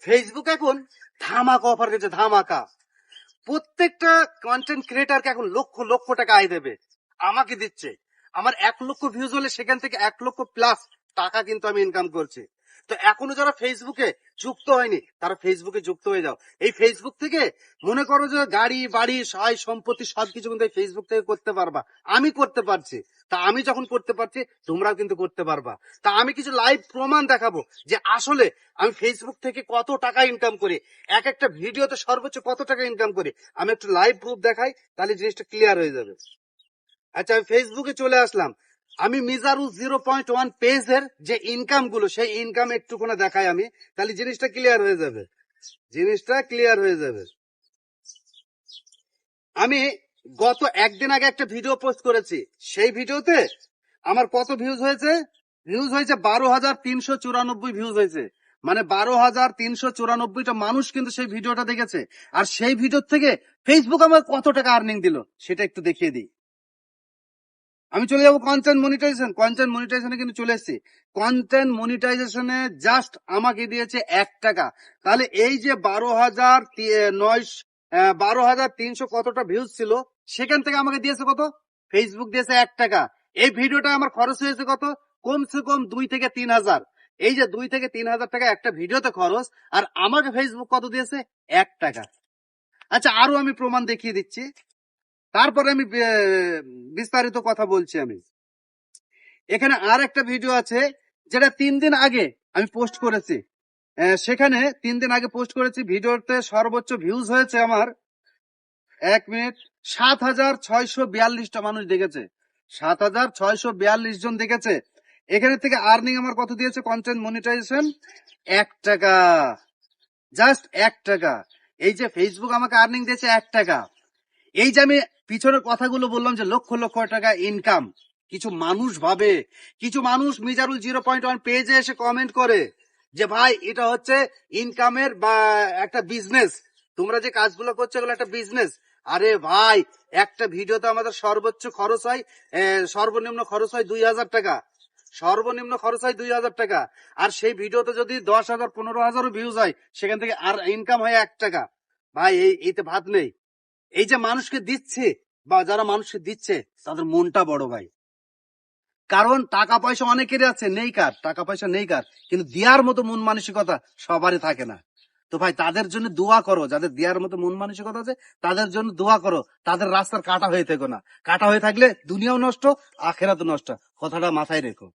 Facebook এখন ধামাকা offer দিচ্ছে, ধামাকা। প্রত্যেকটা কন্টেন্ট ক্রিয়েটারকে এখন লক্ষ লক্ষ টাকা আয় দেবে, আমাকে দিচ্ছে। আমার 1 লক্ষ ভিউজ হলে সেখান থেকে 1 লক্ষ প্লাস টাকা কিন্তু আমি ইনকাম করছি। তো এখনো যারা ফেসবুকে যুক্ত হয়নি তারা ফেসবুকে যুক্ত হয়ে যাও। এই ফেসবুক থেকে মনে করো যে গাড়ি বাড়ি সহায় সম্পত্তি সবকিছু কিন্তু এই ফেসবুক থেকে করতে পারবা। আমি করতে পারছি, তা আমি যখন করতে পারছি তোমরাও কিন্তু করতে পারবা। তা আমি কিছু লাইভ প্রমাণ দেখাবো যে আসলে আমি ফেসবুক থেকে কত টাকা ইনকাম করি, এক একটা ভিডিওতে সর্বোচ্চ কত টাকা ইনকাম করি। আমি একটু লাইভ প্রুফ দেখাই, তাহলে জিনিসটা ক্লিয়ার হয়ে যাবে। আচ্ছা, আমি ফেসবুকে চলে আসলাম। আমি মিজারুল 0.1 পেজের যে ইনকাম গুলো সেই ইনকাম একটুখানি দেখাই আমি, তাহলে জিনিসটা ক্লিয়ার হয়ে যাবে। জিনিসটা ক্লিয়ার হয়ে যাবে। আমি গত একদিন আগে একটা ভিডিও পোস্ট করেছি, সেই ভিডিওতে আমার কত ভিউজ হয়েছে? ভিউজ হয়েছে 12,394 ভিউজ হয়েছে। মানে 12,394টা মানুষ কিন্তু সেই ভিডিওটা দেখেছে। আর সেই ভিডিও থেকে ফেসবুক আমার কত টাকা আর্নিং দিল সেটা একটু দেখিয়ে দিই। আমি চলে যাবো কন্টেন্ট মনিটাইজেশন। কন্টেন্ট মনিটাইজেশনে কিন্তু চলে এসেছি। কন্টেন্ট মনিটাইজেশনে জাস্ট আমাকে দিয়েছে 1 টাকা। তাহলে এই যে 12,300 কতটা ভিউজ ছিল, সেখান থেকে আমাকে দিয়েছে কত? ফেসবুক দিয়েছে 1 টাকা। এই ভিডিওটা আমার খরচ হয়েছে কত? কমসে কম 2 থেকে 3,000। এই যে 2 থেকে 3,000 টাকা একটা ভিডিওতে খরচ, আর আমাকে ফেসবুক কত দিয়েছে? 1 টাকা। আচ্ছা, আরো আমি প্রমাণ দেখিয়ে দিচ্ছি, তারপরে আমি বিস্তারিত কথা বলছি। আমি এখানে আর একটা ভিডিও আছে যেটা 3 দিন আগে আমি পোস্ট করেছি। সেখানে 3 দিন আগে পোস্ট করেছি, ভিডিওতে সর্বোচ্চ ভিউজ হয়েছে আমার 1 মিনিট 7,642টা মানুষ দেখেছে। 7,642 জন দেখেছে। এখানে থেকে আর্নিং আমার কত দিয়েছে কন্টেন্ট মনিটাইজেশন? 1 টাকা। জাস্ট 1 টাকা। এই যে ফেসবুক আমাকে আর্নিং দিয়েছে 1 টাকা। এই যে আমি পিছনের কথাগুলো বললাম যে লক্ষ লক্ষ টাকা ইনকাম, কিছু মানুষ ভাবে, কিছু মানুষ মিজারুল 0.1 পেজে এসে কমেন্ট করে যে ভাই এটা হচ্ছে ইনকামের বা একটা বিজনেস, তোমরা যে কাজগুলো করছো এগুলো একটা বিজনেস। আরে ভাই, একটা ভিডিওতে আমাদের সর্বোচ্চ খরচ হয়, সর্বনিম্ন খরচ হয় 2,000 টাকা। সর্বনিম্ন খরচ হয় 2,000 টাকা। আর সেই ভিডিওতে যদি 10,000 15,000 ভিউজ হয়, সেখান থেকে আর ইনকাম হয় 1 টাকা। ভাই এইতে ভাত নেই। এই যে মানুষকে দিচ্ছে বা যারা মানুষকে দিচ্ছে তাদের মনটা বড় ভাই। কারণ টাকা পয়সা অনেকেরই আছে, নেই কার টাকা পয়সা নেই কার, কিন্তু দেওয়ার মতো মন মানসিকতা সবারই থাকে না। তো ভাই তাদের জন্য দোয়া করো, যাদের দেওয়ার মতো মন মানসিকতা আছে তাদের জন্য দোয়া করো, তাদের রাস্তার কাটা হয়ে থেকো না। কাটা হয়ে থাকলে দুনিয়াও নষ্ট, আখেরাতও নষ্ট। কথাটা মাথায় রেখো।